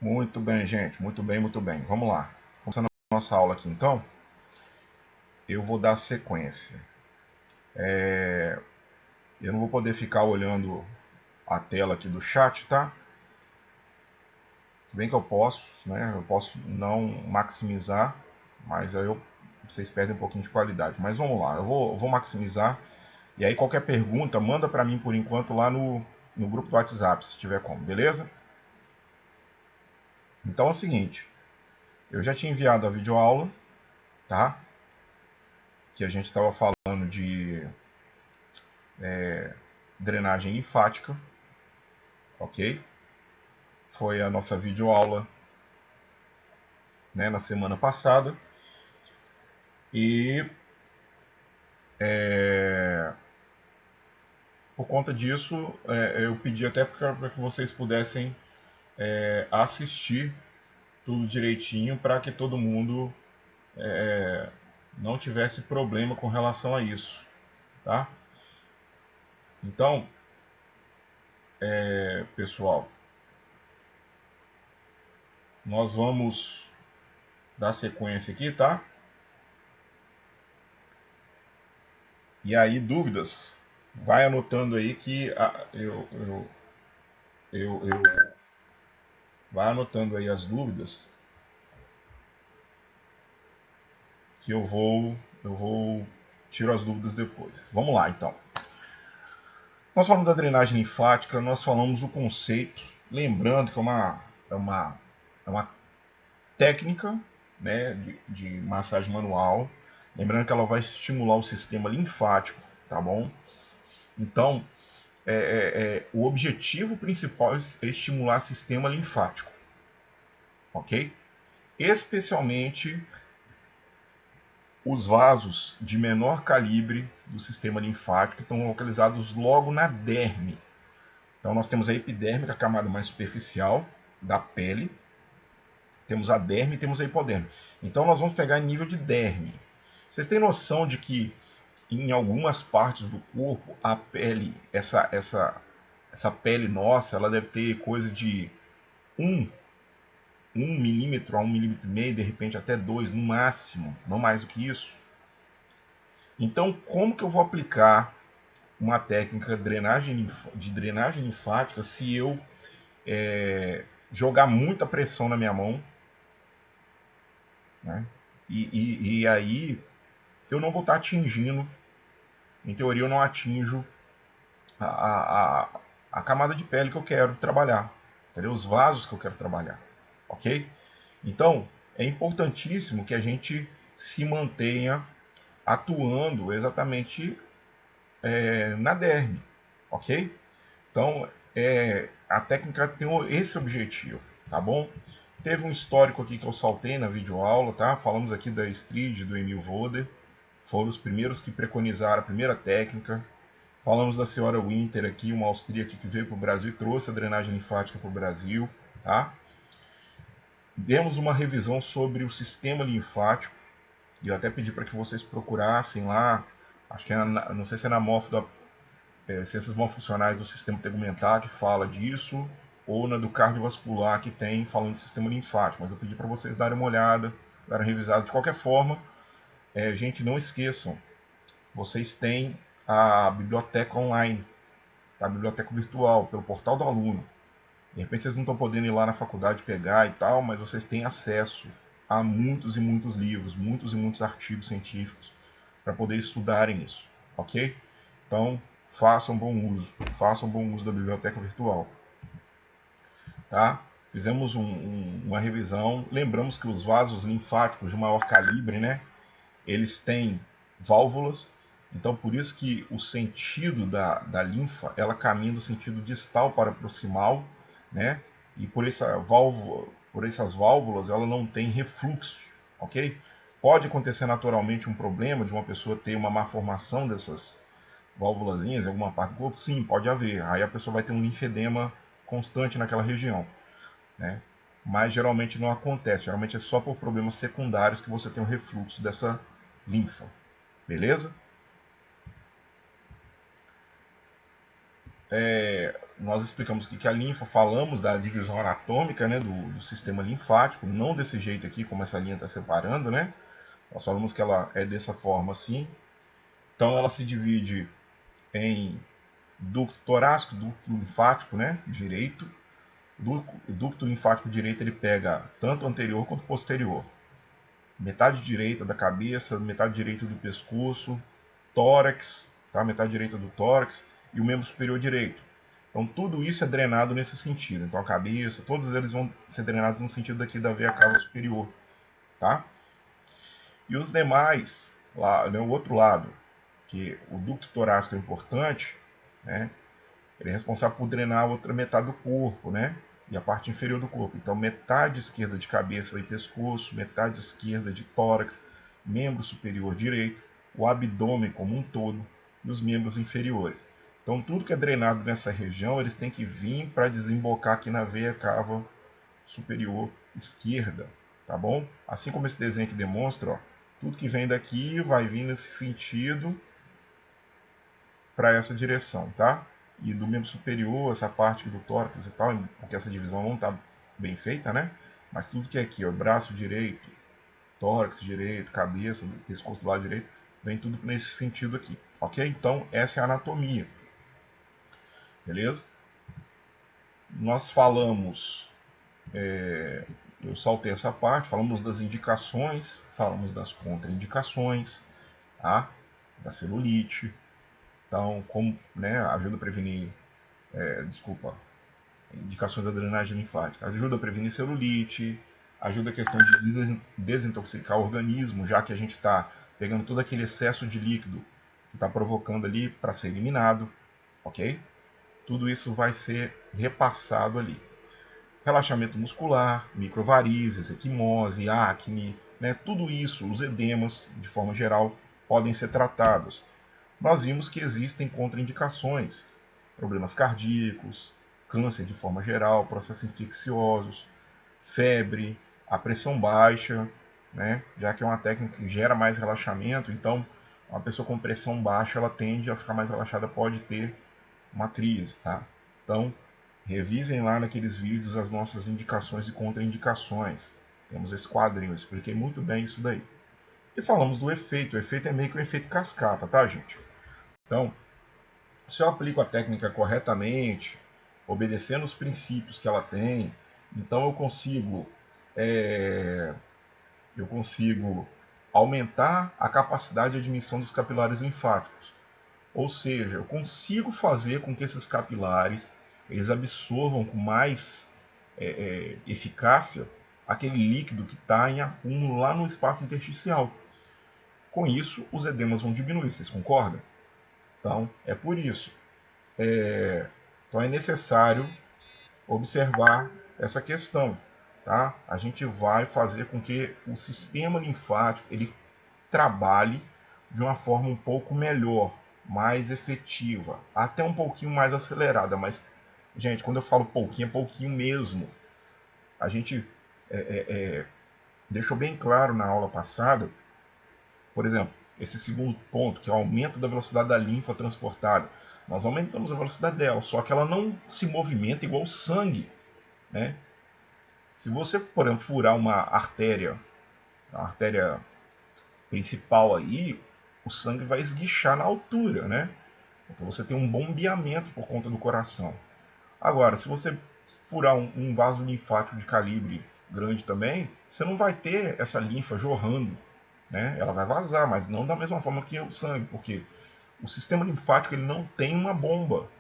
Muito bem, gente. Muito bem, muito bem. Vamos lá. Começando a nossa aula aqui, então, eu vou dar sequência. Eu não vou poder ficar olhando a tela aqui do chat, tá? Se bem que eu posso, né? Eu posso não maximizar, mas aí vocês perdem um pouquinho de qualidade. Mas vamos lá, eu vou maximizar. E aí qualquer pergunta, manda para mim por enquanto lá no grupo do WhatsApp, se tiver como, beleza? Então é o seguinte, eu já tinha enviado a videoaula, tá? Que a gente estava falando de drenagem linfática, ok? Foi a nossa videoaula, né, na semana passada. E por conta disso, eu pedi até para que vocês pudessem assistir tudo direitinho para que todo mundo não tivesse problema com relação a isso, tá? Então, pessoal, nós vamos dar sequência aqui, tá? E aí, dúvidas, vai anotando aí que eu vai anotando aí as dúvidas que eu vou tiro as dúvidas depois. Vamos lá, então. Nós falamos da drenagem linfática, nós falamos o conceito, lembrando que é uma técnica, né, de massagem manual, lembrando que ela vai estimular o sistema linfático, tá bom? Então, o objetivo principal é estimular o sistema linfático, ok? Especialmente os vasos de menor calibre do sistema linfático que estão localizados logo na derme. Então nós temos a epiderme, que é a camada mais superficial da pele, temos a derme e temos a hipoderme. Então nós vamos pegar em nível de derme. Vocês têm noção de que em algumas partes do corpo a pele, essa pele nossa, ela deve ter coisa de 1 milímetro a 1,5 milímetro, de repente até 2 no máximo, não mais do que isso. Então, como que eu vou aplicar uma técnica de drenagem linfática se eu jogar muita pressão na minha mão, né? E aí eu não vou estar atingindo, em teoria eu não atinjo a camada de pele que eu quero trabalhar, entendeu? Os vasos que eu quero trabalhar, ok? Então, é importantíssimo que a gente se mantenha atuando exatamente na derme, ok? Então, a técnica tem esse objetivo, tá bom? Teve um histórico aqui que eu saltei na videoaula, tá? Falamos aqui da Strid, do Emil Voder, foram os primeiros que preconizaram a primeira técnica. Falamos da senhora Winter aqui, uma austríaca que veio para o Brasil e trouxe a drenagem linfática para o Brasil, tá? Demos uma revisão sobre o sistema linfático, e eu até pedi para que vocês procurassem lá, acho que não sei se é na MOF Ciências Mofuncionais do Sistema Tegumentar que fala disso, ou na do cardiovascular que tem falando de sistema linfático, mas eu pedi para vocês darem uma olhada, darem uma revisada. De qualquer forma, gente, não esqueçam, vocês têm a biblioteca online, a biblioteca virtual, pelo portal do aluno. De repente vocês não estão podendo ir lá na faculdade pegar e tal, mas vocês têm acesso a muitos e muitos livros, muitos e muitos artigos científicos para poder estudarem isso, ok? Então, façam bom uso da biblioteca virtual, tá? Fizemos uma revisão, lembramos que os vasos linfáticos de maior calibre, né, eles têm válvulas, então por isso que o sentido da linfa, ela caminha do sentido distal para proximal, né, e por essas válvulas, ela não tem refluxo, ok? Pode acontecer naturalmente um problema de uma pessoa ter uma má formação dessas válvulazinhas em alguma parte do corpo? Sim, pode haver. Aí a pessoa vai ter um linfedema constante naquela região, né? Mas geralmente não acontece. Geralmente é só por problemas secundários que você tem um refluxo dessa linfa. Beleza? nós explicamos que a linfa, falamos da divisão anatômica, né, do sistema linfático, não desse jeito aqui, como essa linha está separando, né? Nós falamos que ela é dessa forma assim. Então ela se divide em ducto torácico, ducto linfático, né, direito. O ducto linfático direito ele pega tanto anterior quanto posterior. Metade direita da cabeça, metade direita do pescoço, tórax, tá? Metade direita do tórax e o membro superior direito. Então tudo isso é drenado nesse sentido. Então a cabeça, todos eles vão ser drenados no sentido daqui da veia cava superior, tá? E os demais, lá, né, o outro lado, que o ducto torácico é importante, né? Ele é responsável por drenar a outra metade do corpo, né? E a parte inferior do corpo. Então, metade esquerda de cabeça e pescoço, metade esquerda de tórax, membro superior direito, o abdômen como um todo e os membros inferiores. Então, tudo que é drenado nessa região, eles têm que vir para desembocar aqui na veia cava superior esquerda, tá bom? Assim como esse desenho que demonstra, ó, tudo que vem daqui vai vir nesse sentido para essa direção, tá? E do membro superior, essa parte do tórax e tal, porque essa divisão não está bem feita, né? Mas tudo que é aqui, ó, braço direito, tórax direito, cabeça, pescoço do lado direito, vem tudo nesse sentido aqui, ok? Então, essa é a anatomia, beleza? Nós falamos, eu saltei essa parte, falamos das indicações, falamos das contraindicações, tá? Da celulite, então, como, né, ajuda a prevenir, indicações da drenagem linfática. Ajuda a prevenir celulite, ajuda a questão de desintoxicar o organismo, já que a gente está pegando todo aquele excesso de líquido que está provocando ali para ser eliminado, ok? Tudo isso vai ser repassado ali. Relaxamento muscular, microvarizes, equimose, acne, né? Tudo isso, os edemas, de forma geral, podem ser tratados. Nós vimos que existem contraindicações, problemas cardíacos, câncer de forma geral, processos infecciosos, febre, a pressão baixa, né? Já que é uma técnica que gera mais relaxamento, então uma pessoa com pressão baixa ela tende a ficar mais relaxada, pode ter uma crise, tá? Então, revisem lá naqueles vídeos as nossas indicações e contraindicações. Temos esse quadrinho, eu expliquei muito bem isso daí. E falamos do efeito. O efeito é meio que um efeito cascata, tá, gente? Então, se eu aplico a técnica corretamente, obedecendo os princípios que ela tem, então eu consigo aumentar a capacidade de admissão dos capilares linfáticos. Ou seja, eu consigo fazer com que esses capilares eles absorvam com mais eficácia aquele líquido que está em acúmulo lá no espaço intersticial. Com isso, os edemas vão diminuir, vocês concordam? Então, é por isso. Então, é necessário observar essa questão. Tá? A gente vai fazer com que o sistema linfático ele trabalhe de uma forma um pouco melhor, mais efetiva, até um pouquinho mais acelerada. Mas, gente, quando eu falo pouquinho, é pouquinho mesmo. A gente deixou bem claro na aula passada, por exemplo, esse segundo ponto, que é o aumento da velocidade da linfa transportada. Nós aumentamos a velocidade dela, só que ela não se movimenta igual o sangue, né? Se você, por exemplo, furar uma artéria, a artéria principal aí, o sangue vai esguichar na altura, né? Porque você tem um bombeamento por conta do coração. Agora, se você furar um vaso linfático de calibre grande também, você não vai ter essa linfa jorrando, né? Ela vai vazar, mas não da mesma forma que o sangue, porque o sistema linfático ele não tem uma bomba,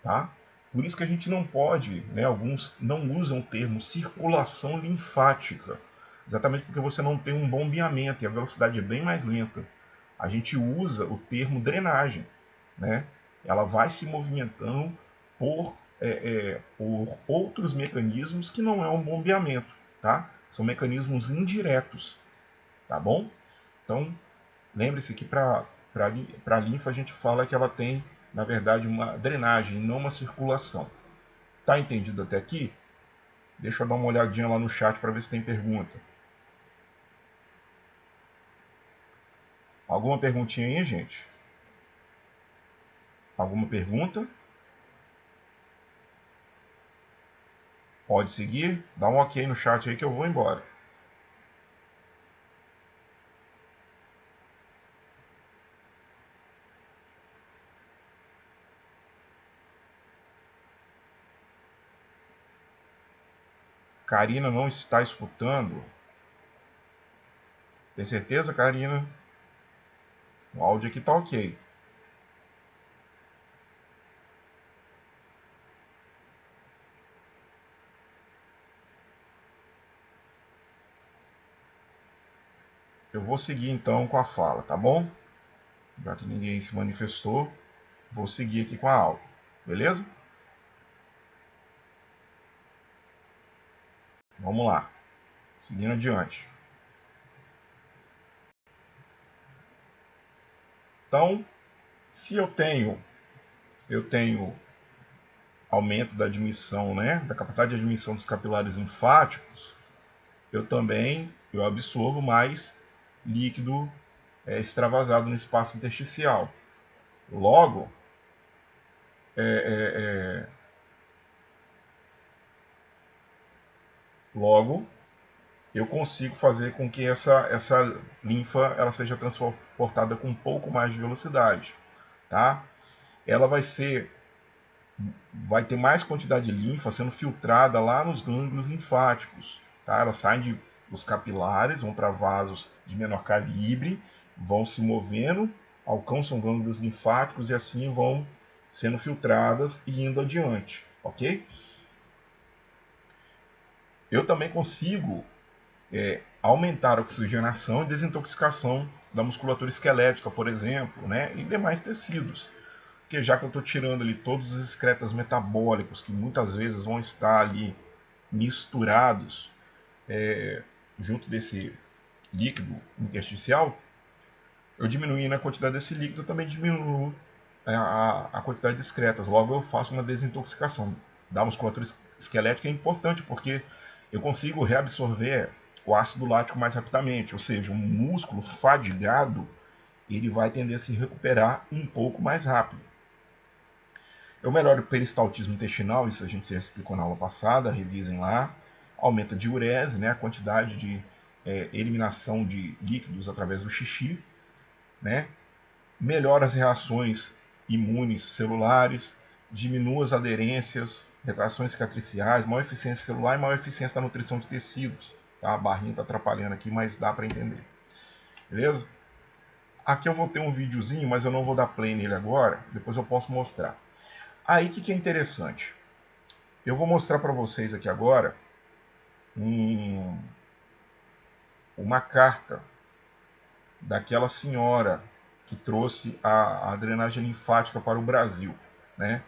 tá? Por isso que a gente não pode, né? Alguns não usam o termo circulação linfática, exatamente porque você não tem um bombeamento e a velocidade é bem mais lenta. A gente usa o termo drenagem, né? Ela vai se movimentando por outros mecanismos que não é um bombeamento, tá? São mecanismos indiretos, tá bom? Então, lembre-se que para a linfa a gente fala que ela tem, na verdade, uma drenagem, não uma circulação. Tá entendido até aqui? Deixa eu dar uma olhadinha lá no chat para ver se tem pergunta. Alguma perguntinha aí, gente? Alguma pergunta? Pode seguir? Dá um ok no chat aí que eu vou embora. Karina não está escutando. Tem certeza, Karina? O áudio aqui tá ok. Eu vou seguir então com a fala, tá bom? Já que ninguém se manifestou, vou seguir aqui com a aula, beleza? Vamos lá, seguindo adiante. Então, se eu tenho aumento da admissão, né, da capacidade de admissão dos capilares linfáticos, eu absorvo mais líquido extravasado no espaço intersticial. Logo, logo eu consigo fazer com que essa linfa ela seja transportada com um pouco mais de velocidade, tá? Ela vai ter mais quantidade de linfa sendo filtrada lá nos gânglios linfáticos, tá? Ela sai dos capilares, vão para vasos de menor calibre, vão se movendo, alcançam gânglios linfáticos e assim vão sendo filtradas e indo adiante, ok? Eu também consigo aumentar a oxigenação e desintoxicação da musculatura esquelética, por exemplo, né? E demais tecidos. Porque já que eu estou tirando ali todos os excretas metabólicos que muitas vezes vão estar ali misturados junto desse líquido intersticial, eu diminuindo a quantidade desse líquido, eu também diminuo a quantidade de excretas. Logo, eu faço uma desintoxicação da musculatura esquelética. É importante porque eu consigo reabsorver o ácido lático mais rapidamente, ou seja, um músculo fadigado ele vai tender a se recuperar um pouco mais rápido. Eu melhoro o peristaltismo intestinal, isso a gente já explicou na aula passada, revisem lá. Aumenta a diurese, né, a quantidade de eliminação de líquidos através do xixi, né? Melhora as reações imunes celulares, diminui as aderências, retrações cicatriciais, maior eficiência celular e maior eficiência da nutrição de tecidos. Tá? A barrinha está atrapalhando aqui, mas dá para entender. Beleza? Aqui eu vou ter um videozinho, mas eu não vou dar play nele agora, depois eu posso mostrar. Aí o que é interessante? Eu vou mostrar para vocês aqui agora uma carta daquela senhora que trouxe a drenagem linfática para o Brasil, né?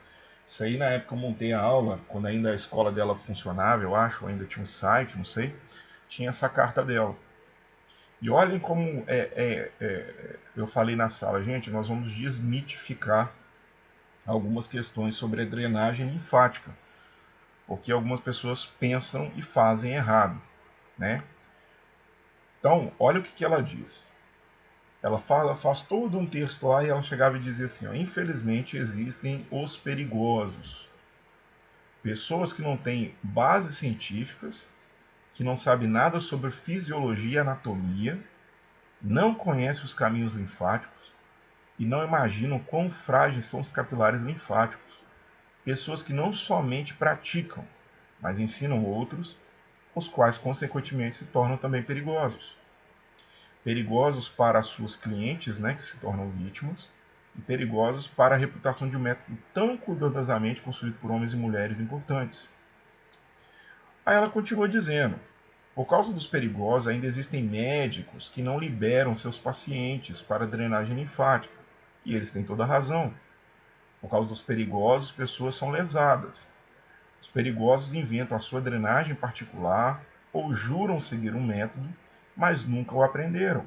Isso aí na época eu montei a aula, quando ainda a escola dela funcionava, eu acho, ainda tinha um site, não sei, tinha essa carta dela. E olhem como eu falei na sala, gente, nós vamos desmitificar algumas questões sobre a drenagem linfática, porque algumas pessoas pensam e fazem errado, né? Então, olha o que ela diz. Ela faz todo um texto lá e ela chegava e dizia assim, ó, infelizmente existem os perigosos. Pessoas que não têm bases científicas, que não sabem nada sobre fisiologia e anatomia, não conhecem os caminhos linfáticos e não imaginam quão frágeis são os capilares linfáticos. Pessoas que não somente praticam, mas ensinam outros, os quais consequentemente se tornam também perigosos. Perigosos para as suas clientes, né, que se tornam vítimas, e perigosos para a reputação de um método tão cuidadosamente construído por homens e mulheres importantes. Aí ela continua dizendo, por causa dos perigosos, ainda existem médicos que não liberam seus pacientes para drenagem linfática, e eles têm toda a razão. Por causa dos perigosos, pessoas são lesadas. Os perigosos inventam a sua drenagem particular ou juram seguir um método, mas nunca o aprenderam.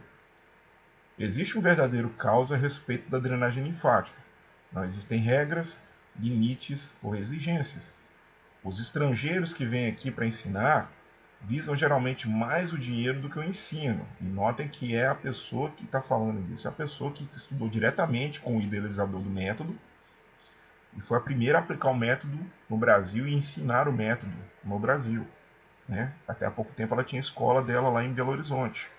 Existe um verdadeiro caos a respeito da drenagem linfática. Não existem regras, limites ou exigências. Os estrangeiros que vêm aqui para ensinar visam geralmente mais o dinheiro do que o ensino. E notem que é a pessoa que está falando disso, é a pessoa que estudou diretamente com o idealizador do método, e foi a primeira a aplicar o método no Brasil e ensinar o método no Brasil, né? Até há pouco tempo ela tinha escola dela lá em Belo Horizonte.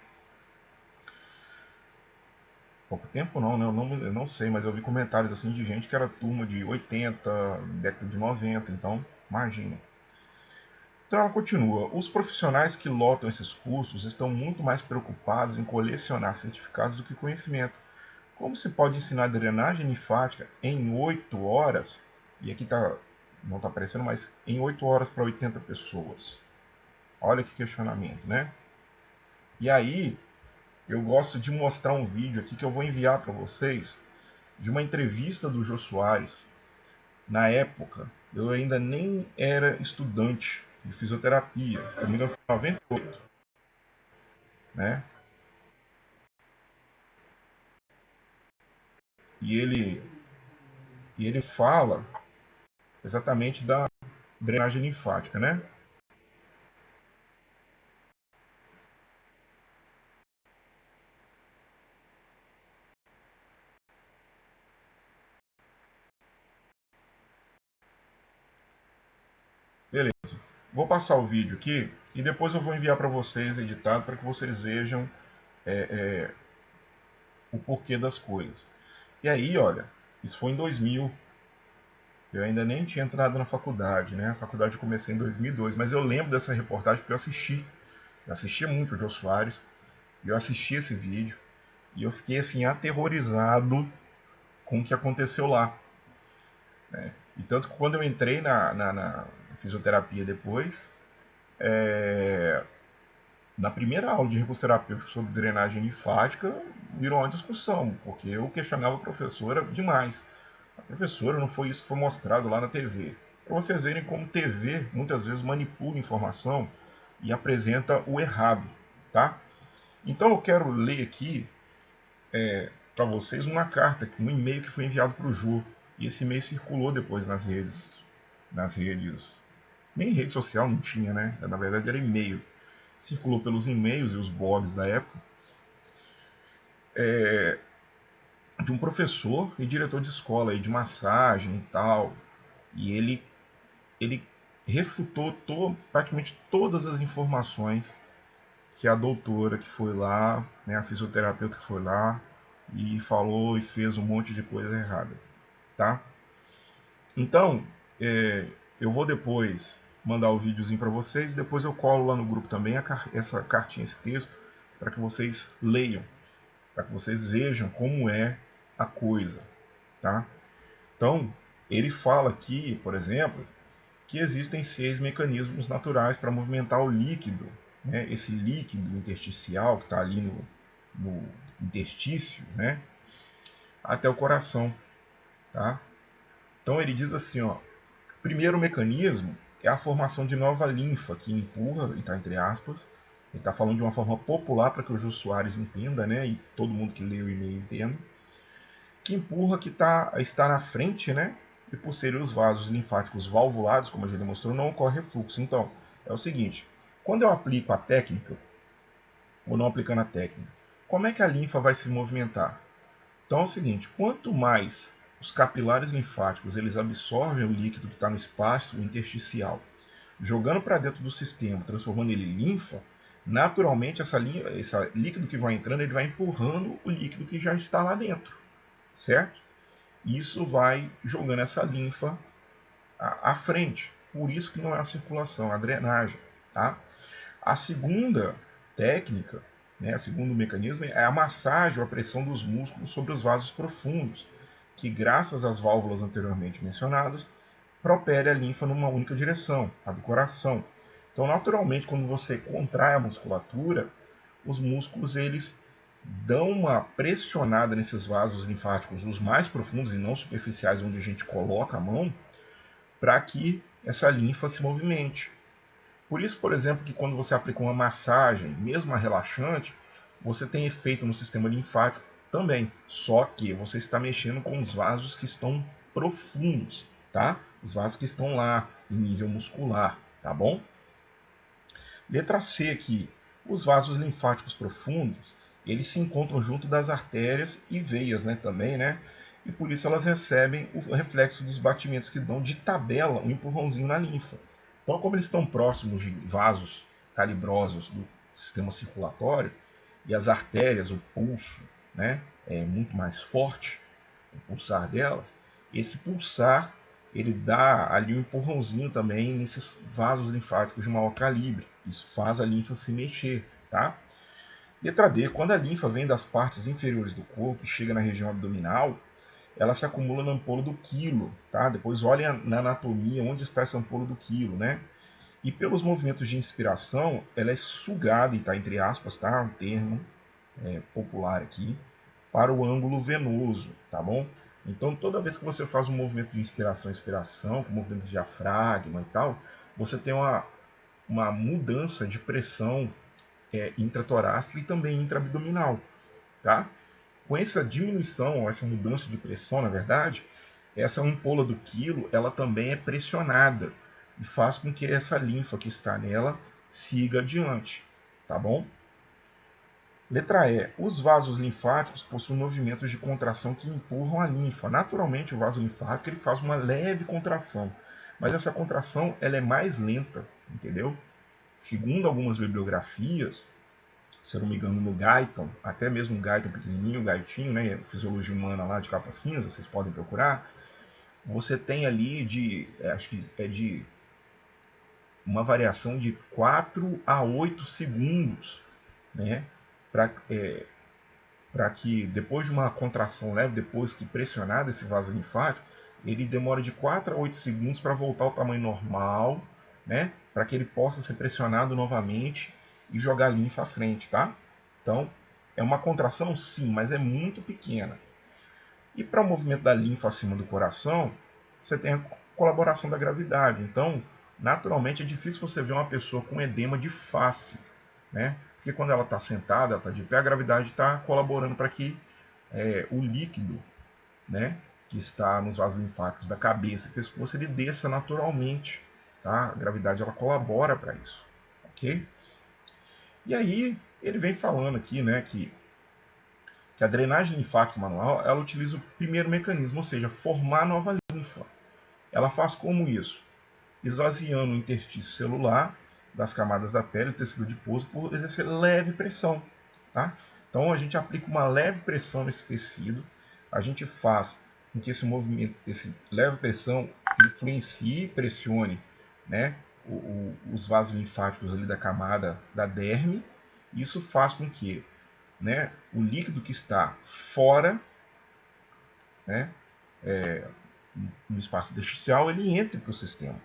Pouco tempo não, né? Eu não sei, mas eu vi comentários assim de gente que era turma de 80, década de 90, então imagina. Então ela continua: os profissionais que lotam esses cursos estão muito mais preocupados em colecionar certificados do que conhecimento. Como se pode ensinar drenagem linfática em 8 horas? E aqui não está aparecendo, mas em 8 horas para 80 pessoas. Olha que questionamento, né? E aí, eu gosto de mostrar um vídeo aqui que eu vou enviar para vocês de uma entrevista do Jô Soares. Na época, eu ainda nem era estudante de fisioterapia, se não me engano foi em 98, né? E ele fala exatamente da drenagem linfática, né? Beleza. Vou passar o vídeo aqui e depois eu vou enviar para vocês editado para que vocês vejam o porquê das coisas. E aí, olha, isso foi em 2000. Eu ainda nem tinha entrado na faculdade, né? A faculdade eu comecei em 2002, mas eu lembro dessa reportagem porque eu assisti. Eu assisti muito o Jô Soares, e eu assisti esse vídeo, e eu fiquei assim aterrorizado com o que aconteceu lá. Né? E tanto que quando eu entrei na fisioterapia depois, na primeira aula de recurso terapêutico sobre drenagem linfática, virou uma discussão, porque eu questionava a professora demais. A professora, não foi isso que foi mostrado lá na TV. Para vocês verem como TV muitas vezes manipula informação e apresenta o errado, tá? Então eu quero ler aqui para vocês uma carta, um e-mail que foi enviado para o Jô. E esse e-mail circulou depois nas redes, nem rede social não tinha, né? Na verdade era e-mail. Circulou pelos e-mails e os blogs da época, de um professor e diretor de escola aí, de massagem e tal. E ele refutou praticamente todas as informações que a doutora que foi lá, né, a fisioterapeuta que foi lá e falou e fez um monte de coisa errada, tá? Então, eu vou depois mandar o videozinho para vocês, depois eu colo lá no grupo também essa cartinha, esse texto, para que vocês leiam, para que vocês vejam como é a coisa, tá? Então, ele fala aqui, por exemplo, que existem 6 mecanismos naturais para movimentar o líquido, né? Esse líquido intersticial que está ali no interstício, né? Até o coração, tá? Então ele diz assim, ó, primeiro mecanismo é a formação de nova linfa que empurra, e está entre aspas, ele está falando de uma forma popular para que o Jô Soares entenda, né? E todo mundo que lê o e-mail entenda, que empurra que está na frente, né? E por serem os vasos linfáticos valvulados, como a gente demonstrou, não ocorre refluxo. Então, é o seguinte, quando eu aplico a técnica, ou não aplicando a técnica, como é que a linfa vai se movimentar? Então é o seguinte, quanto mais os capilares linfáticos eles absorvem o líquido que está no espaço intersticial, jogando para dentro do sistema, transformando ele em linfa, naturalmente esse líquido que vai entrando, ele vai empurrando o líquido que já está lá dentro, certo? Isso vai jogando essa linfa à frente. Por isso que não é a circulação, é a drenagem. Tá? A segunda técnica, né, o segundo mecanismo, é a massagem ou a pressão dos músculos sobre os vasos profundos, que graças às válvulas anteriormente mencionadas, propele a linfa numa única direção, a do coração. Então, naturalmente, quando você contrai a musculatura, os músculos eles dão uma pressionada nesses vasos linfáticos, os mais profundos e não superficiais, onde a gente coloca a mão, para que essa linfa se movimente. Por isso, por exemplo, que quando você aplica uma massagem, mesmo a relaxante, você tem efeito no sistema linfático também, só que você está mexendo com os vasos que estão profundos, tá? Os vasos que estão lá em nível muscular, tá bom? Letra C aqui. Os vasos linfáticos profundos, eles se encontram junto das artérias e veias, né, também, né? e por isso elas recebem o reflexo dos batimentos que dão de tabela um empurrãozinho na linfa. Então, como eles estão próximos de vasos calibrosos do sistema circulatório e as artérias, o pulso, né, é muito mais forte, o pulsar delas, esse pulsar ele dá ali um empurrãozinho também nesses vasos linfáticos de maior calibre. Isso faz a linfa se mexer, tá? Letra D, quando a linfa vem das partes inferiores do corpo e chega na região abdominal, ela se acumula na ampola do quilo, tá? Depois olhem na anatomia onde está essa ampola do quilo, né? E pelos movimentos de inspiração, ela é sugada, e está entre aspas, tá? Um termo popular aqui, para o ângulo venoso, tá bom? Então, toda vez que você faz um movimento de inspiração e expiração, com movimento de diafragma e tal, você tem uma mudança de pressão intratorácica e também intraabdominal, tá? Com essa diminuição, essa mudança de pressão, na verdade, essa ampola do quilo, ela também é pressionada e faz com que essa linfa que está nela siga adiante, tá bom? Letra E. Os vasos linfáticos possuem movimentos de contração que empurram a linfa. Naturalmente, o vaso linfático ele faz uma leve contração, mas essa contração ela é mais lenta, entendeu? Segundo algumas bibliografias, se eu não me engano, no Guyton, até mesmo o Guyton pequenininho, o Guytinho, né, Fisiologia Humana lá de capa cinza, vocês podem procurar, você tem ali acho que é de uma variação de 4 a 8 segundos, né, para que depois de uma contração leve, depois que pressionado esse vaso linfático, ele demora de 4 a 8 segundos para voltar ao tamanho normal, né, para que ele possa ser pressionado novamente e jogar a linfa à frente, tá? Então, é uma contração sim, mas é muito pequena. E para o movimento da linfa acima do coração, você tem a colaboração da gravidade. Então, naturalmente, é difícil você ver uma pessoa com edema de face, né? Porque quando ela está sentada, ela está de pé, a gravidade está colaborando para que o líquido, né, que está nos vasos linfáticos da cabeça e pescoço, ele desça naturalmente. Tá? A gravidade ela colabora para isso. Ok? E aí, ele vem falando aqui, né, que a drenagem linfática manual ela utiliza o primeiro mecanismo, ou seja, formar nova linfa. Ela faz como isso? Esvaziando o interstício celular das camadas da pele, o tecido adiposo, por exercer leve pressão. Tá? Então a gente aplica uma leve pressão nesse tecido, a gente faz com que esse movimento, esse leve pressão, influencie, pressione, né, os vasos linfáticos ali da camada da derme. Isso faz com que, né, o líquido que está fora, né, no espaço intersticial, ele entre para o sistema,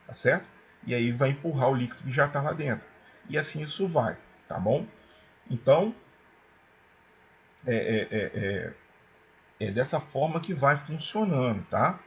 tá certo? E aí vai empurrar o líquido que já está lá dentro. E assim isso vai, tá bom? Então, é dessa forma que vai funcionando, tá?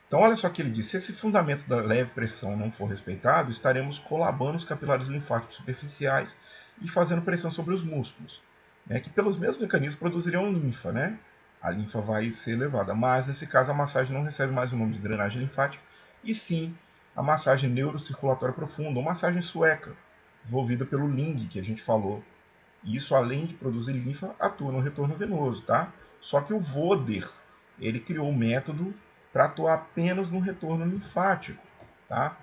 Então, olha só o que ele diz: se esse fundamento da leve pressão não for respeitado, estaremos colabando os capilares linfáticos superficiais e fazendo pressão sobre os músculos, né, que pelos mesmos mecanismos produziriam linfa, né? A linfa vai ser elevada, mas nesse caso a massagem não recebe mais o nome de drenagem linfática, e sim a massagem neurocirculatória profunda, ou massagem sueca, desenvolvida pelo Ling, que a gente falou. E isso, além de produzir linfa, atua no retorno venoso, tá? Só que o Voder, ele criou um método para atuar apenas no retorno linfático, tá?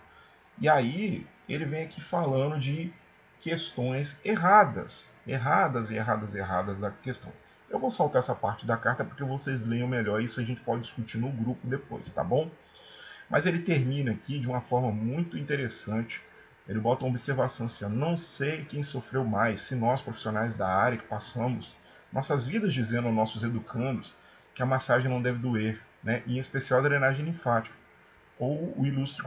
E aí ele vem aqui falando de questões erradas da questão. Eu vou saltar essa parte da carta porque vocês leiam melhor, isso a gente pode discutir no grupo depois, tá bom? Mas ele termina aqui de uma forma muito interessante. Ele bota uma observação assim: não sei quem sofreu mais, se nós profissionais da área que passamos nossas vidas dizendo aos nossos educandos que a massagem não deve doer, né? E em especial a drenagem linfática, ou o ilustre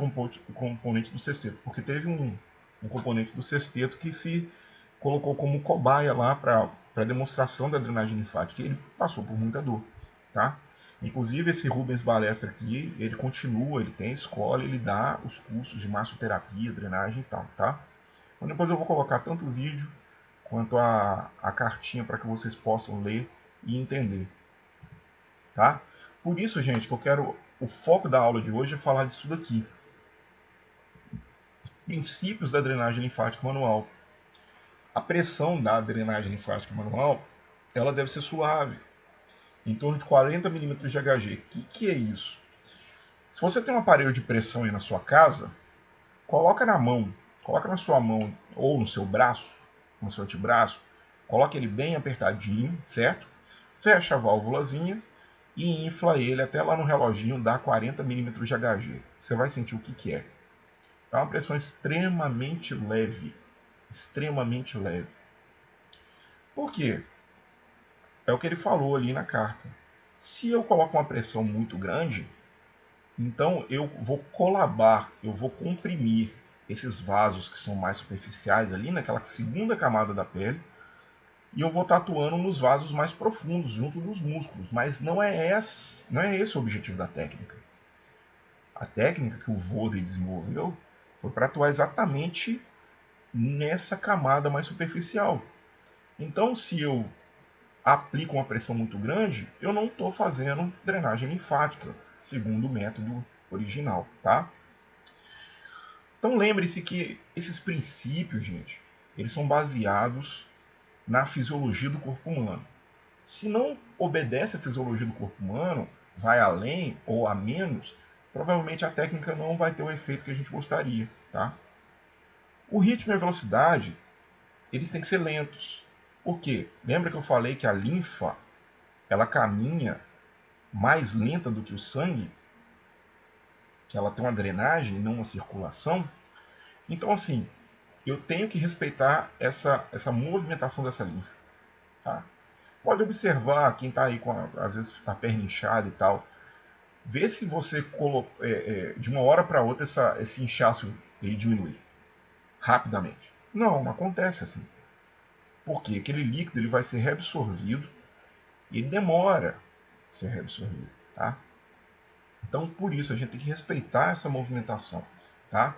componente do sexteto, porque teve um componente do sexteto que se colocou como cobaia lá para demonstração da drenagem linfática e ele passou por muita dor, tá? Inclusive esse Rubens Balestra aqui, ele continua, ele tem escola, ele dá os cursos de massoterapia, drenagem e tal, tá? Então depois eu vou colocar tanto o vídeo quanto a cartinha para que vocês possam ler e entender, tá? Por isso, gente, que eu quero, o foco da aula de hoje é falar disso daqui. Princípios da drenagem linfática manual. A pressão da drenagem linfática manual, ela deve ser suave. em torno de 40 milímetros de Hg. O que é isso? Se você tem um aparelho de pressão aí na sua casa, coloca na sua mão ou no seu braço, no seu antebraço, coloca ele bem apertadinho, certo? Fecha a válvulazinha e infla ele até lá no reloginho, dá 40 milímetros de Hg. Você vai sentir o que é. É uma pressão extremamente leve. Extremamente leve. Por quê? É o que ele falou ali na carta. Se eu coloco uma pressão muito grande, então eu vou colabar, eu vou comprimir esses vasos que são mais superficiais ali, naquela segunda camada da pele, e eu vou estar atuando nos vasos mais profundos, junto dos músculos. Mas não é esse o objetivo da técnica. A técnica que o Voder desenvolveu foi para atuar exatamente nessa camada mais superficial. Então, se eu aplico uma pressão muito grande, eu não estou fazendo drenagem linfática, segundo o método original, tá? Então lembre-se que esses princípios, gente, eles são baseados na fisiologia do corpo humano. Se não obedece à fisiologia do corpo humano, vai além ou a menos, provavelmente a técnica não vai ter o efeito que a gente gostaria, tá? O ritmo e a velocidade, eles têm que ser lentos. Por quê? Lembra que eu falei que a linfa, ela caminha mais lenta do que o sangue? Que ela tem uma drenagem e não uma circulação? Então, assim, eu tenho que respeitar essa movimentação dessa linfa. Tá? Pode observar quem está aí com, às vezes, a perna inchada e tal. Vê se você, de uma hora para outra, esse inchaço ele diminui rapidamente. Não acontece assim. Porque aquele líquido ele vai ser reabsorvido e ele demora a ser reabsorvido. Tá? Então, por isso, a gente tem que respeitar essa movimentação. Tá?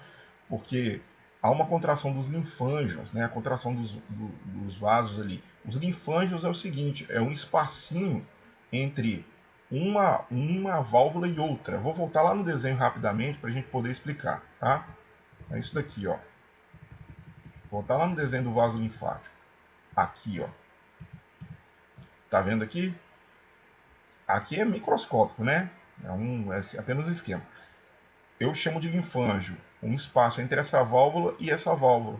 Porque há uma contração dos linfângios, né? A contração dos vasos ali. Os linfângios é o seguinte, é um espacinho entre uma válvula e outra. Vou voltar lá no desenho rapidamente para a gente poder explicar, tá? É isso daqui, ó. Voltar lá no desenho do vaso linfático. Aqui, ó. Tá vendo aqui? Aqui é microscópico, né? É apenas um esquema. Eu chamo de linfângio um espaço entre essa válvula e essa válvula.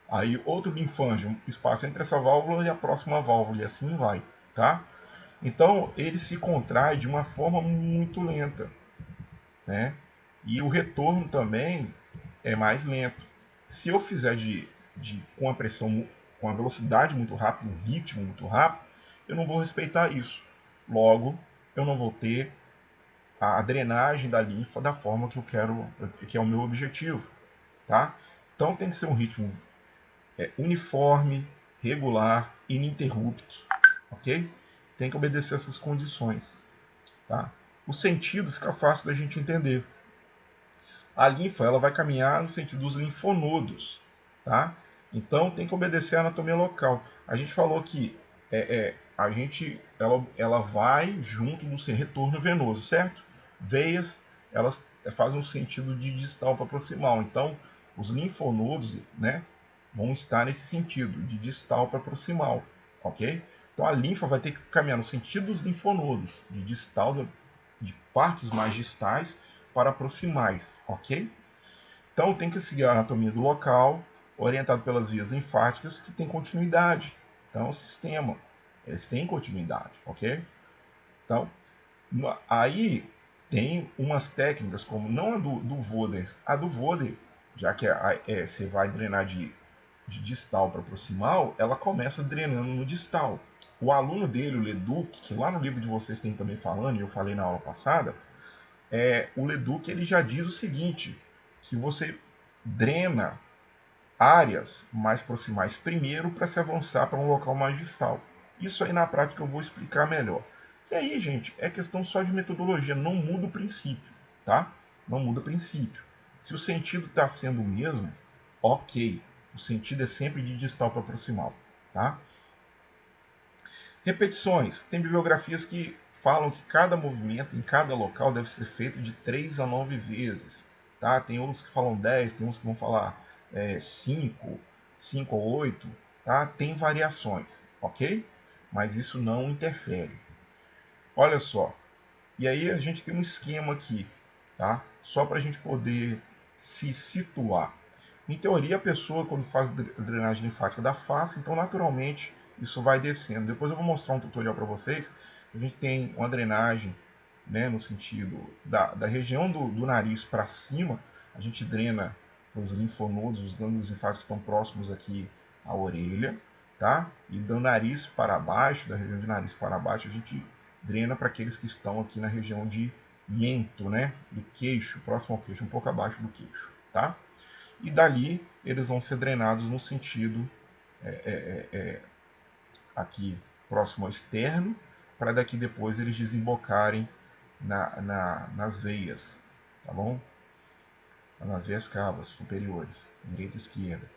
Aí outro linfângio, espaço entre essa válvula e a próxima válvula, e assim vai, tá? Então ele se contrai de uma forma muito lenta, né? E o retorno também é mais lento. Se eu fizer com a pressão, com a velocidade muito rápida, um ritmo muito rápido, eu não vou respeitar isso. Logo, eu não vou ter a drenagem da linfa da forma que eu quero, que é o meu objetivo, tá? Então tem que ser um ritmo uniforme, regular, ininterrupto, ok? Tem que obedecer essas condições, tá? O sentido fica fácil da gente entender. A linfa ela vai caminhar no sentido dos linfonodos, tá? Então tem que obedecer a anatomia local. A gente falou que ela vai junto do seu retorno venoso, certo? Veias elas fazem um sentido de distal para proximal. Então os linfonodos, né, vão estar nesse sentido, de distal para proximal, ok? Então a linfa vai ter que caminhar no sentido dos linfonodos, de distal, de partes mais distais para proximais, ok? Então tem que seguir a anatomia do local, orientado pelas vias linfáticas, que tem continuidade. Então o sistema, eles têm continuidade, ok? Então, aí tem umas técnicas, como não a do Voder, a do Voder, já que você vai drenar de distal para proximal, ela começa drenando no distal. O aluno dele, o Leduc, que lá no livro de vocês tem também falando, e eu falei na aula passada, o Leduc ele já diz o seguinte, que você drena áreas mais proximais primeiro para se avançar para um local mais distal. Isso aí na prática eu vou explicar melhor. E aí, gente, é questão só de metodologia, não muda o princípio, tá? Não muda o princípio. Se o sentido está sendo o mesmo, ok. O sentido é sempre de distal para proximal, tá? Repetições. Tem bibliografias que falam que cada movimento em cada local deve ser feito de 3 a 9 vezes. Tá? Tem outros que falam 10, tem uns que vão falar 5, 5 ou 8. Tá? Tem variações, ok? Mas isso não interfere. olha só. E aí a gente tem um esquema aqui, tá? Só para a gente poder se situar. Em teoria, a pessoa, quando faz drenagem linfática da face, então naturalmente isso vai descendo. Depois eu vou mostrar um tutorial para vocês. A gente tem uma drenagem, né, no sentido da região do nariz para cima, a gente drena os linfonodos, os gânglios linfáticos que estão próximos aqui à orelha, tá? E do nariz para baixo, da região de nariz para baixo, a gente drena para aqueles que estão aqui na região de mento, né, do queixo, próximo ao queixo, um pouco abaixo do queixo, tá? E dali eles vão ser drenados no sentido aqui próximo ao externo, para daqui depois eles desembocarem nas veias, tá bom? Nas veias cavas superiores, direita e esquerda.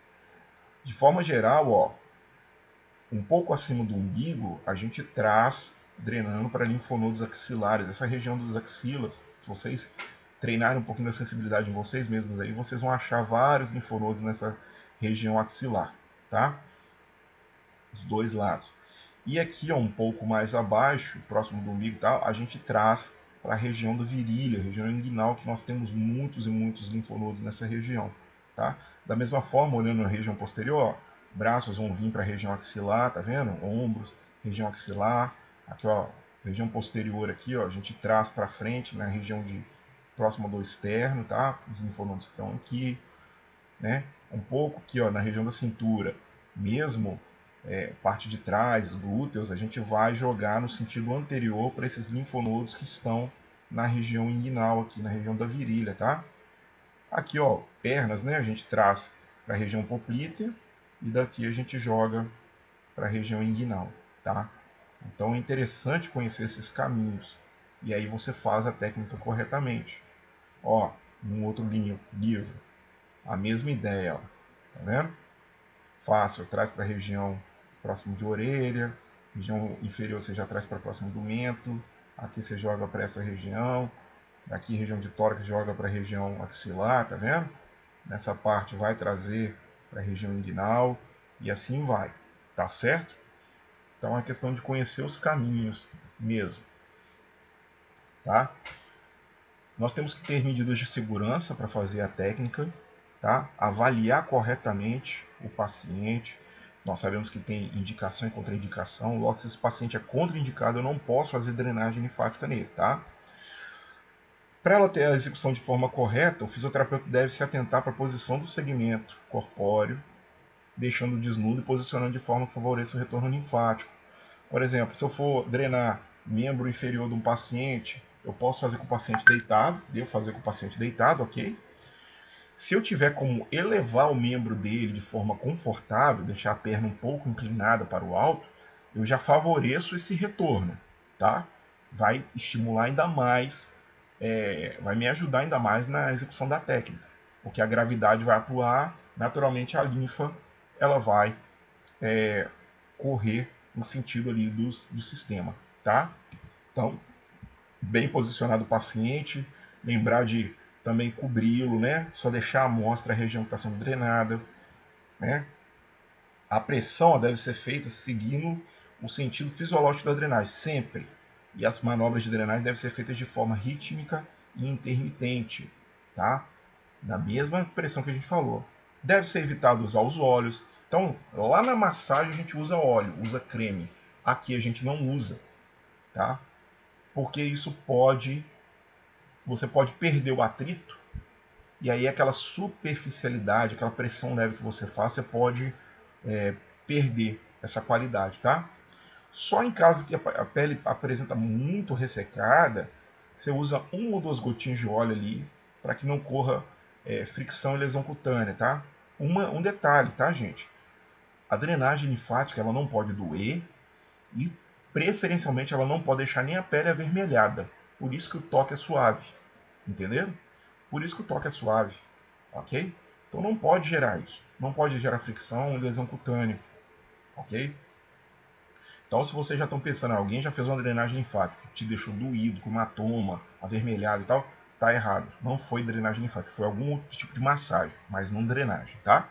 De forma geral, ó, um pouco acima do umbigo, a gente traz drenando para linfonodos axilares, essa região dos axilas. Se vocês treinarem um pouquinho da sensibilidade em vocês mesmos aí, vocês vão achar vários linfonodos nessa região axilar, tá? Os dois lados. E aqui, ó, um pouco mais abaixo, próximo do umbigo e tal, a gente traz para a região da virilha, região inguinal, que nós temos muitos e muitos linfonodos nessa região, tá? Da mesma forma, olhando na região posterior, ó, braços vão vir para a região axilar, tá vendo? Ombros, região axilar, aqui, ó, região posterior aqui, ó, a gente traz para frente na região de próximo do externo, tá? Os linfonodos que estão aqui, né? Um pouco aqui, ó, na região da cintura, mesmo parte de trás, glúteos, a gente vai jogar no sentido anterior para esses linfonodos que estão na região inguinal, aqui na região da virilha, tá? Aqui, ó, pernas, né? A gente traz para a região poplítea e daqui a gente joga para a região inguinal, tá? Então é interessante conhecer esses caminhos e aí você faz a técnica corretamente. Ó, um outro livro, a mesma ideia, ó, tá vendo? Fácil, traz para a região próximo de orelha, região inferior você já traz para próximo do mento, aqui você joga para essa região, aqui região de tórax joga para a região axilar, tá vendo? Nessa parte vai trazer para a região inguinal e assim vai, tá certo? Então é questão de conhecer os caminhos mesmo, tá? Nós temos que ter medidas de segurança para fazer a técnica, tá? Avaliar corretamente o paciente. Nós sabemos que tem indicação e contraindicação. Logo, se esse paciente é contraindicado, eu não posso fazer drenagem linfática nele, tá? Para ela ter a execução de forma correta, o fisioterapeuta deve se atentar para a posição do segmento corpóreo, deixando desnudo e posicionando de forma que favoreça o retorno linfático. Por exemplo, se eu for drenar membro inferior de um paciente, eu posso fazer com o paciente deitado, devo fazer com o paciente deitado, ok? Se eu tiver como elevar o membro dele de forma confortável, deixar a perna um pouco inclinada para o alto, eu já favoreço esse retorno, tá? Vai estimular ainda mais, vai me ajudar ainda mais na execução da técnica, porque a gravidade vai atuar, naturalmente a linfa ela vai correr no sentido ali do sistema, tá? Então, bem posicionado o paciente, lembrar de também cobri-lo, né? Só deixar a amostra a região que está sendo drenada, né? A pressão deve ser feita seguindo o sentido fisiológico da drenagem, sempre. E as manobras de drenagem devem ser feitas de forma rítmica e intermitente, tá? Na mesma pressão que a gente falou. Deve ser evitado usar os óleos. Então, lá na massagem a gente usa óleo, usa creme. Aqui a gente não usa, tá? Porque isso você pode perder o atrito, e aí aquela superficialidade, aquela pressão leve que você faz, você pode perder essa qualidade, tá? Só em caso que a pele apresenta muito ressecada, você usa 1 ou 2 gotinhas de óleo ali, para que não corra fricção e lesão cutânea, tá? Um detalhe, tá, gente? A drenagem linfática ela não pode doer e, preferencialmente, ela não pode deixar nem a pele avermelhada. Por isso que o toque é suave, entenderam? Por isso que o toque é suave, ok? Então não pode gerar isso. Não pode gerar fricção e lesão cutânea, ok? Então, se vocês já estão pensando, alguém já fez uma drenagem linfática, te deixou doído, com hematoma, avermelhado e tal, tá errado. Não foi drenagem linfática, foi algum outro tipo de massagem, mas não drenagem, tá?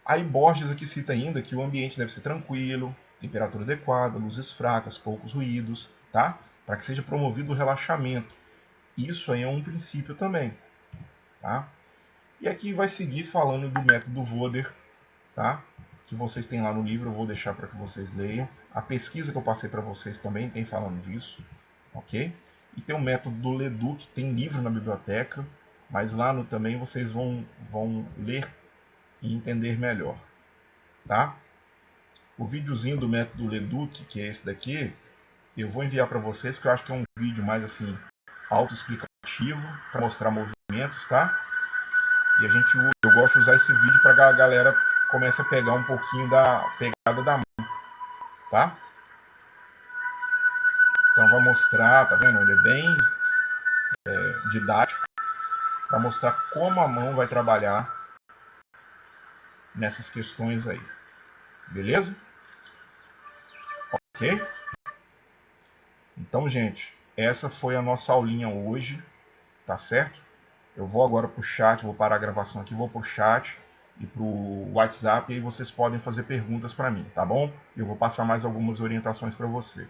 Aí Borges aqui cita ainda que o ambiente deve ser tranquilo, temperatura adequada, luzes fracas, poucos ruídos, tá? para que seja promovido o relaxamento. Isso aí é um princípio também, tá? E aqui vai seguir falando do método Voder, tá? Que vocês têm lá no livro, eu vou deixar para que vocês leiam. A pesquisa que eu passei para vocês também tem falando disso, ok? E tem o método do Leduc, tem livro na biblioteca, mas lá no também vocês vão ler e entender melhor, tá? O videozinho do método Leduc, que é esse daqui, eu vou enviar para vocês, porque eu acho que é um vídeo mais assim autoexplicativo para mostrar movimentos, tá? E eu gosto de usar esse vídeo para a galera comece a pegar um pouquinho da pegada da mão, tá? Então vai mostrar, tá vendo? Ele é bem didático para mostrar como a mão vai trabalhar nessas questões aí. Beleza? Ok? Então, gente, essa foi a nossa aulinha hoje, tá certo? Eu vou agora para o chat, vou parar a gravação aqui, vou para o chat e para o WhatsApp, e aí vocês podem fazer perguntas para mim, tá bom? Eu vou passar mais algumas orientações para você.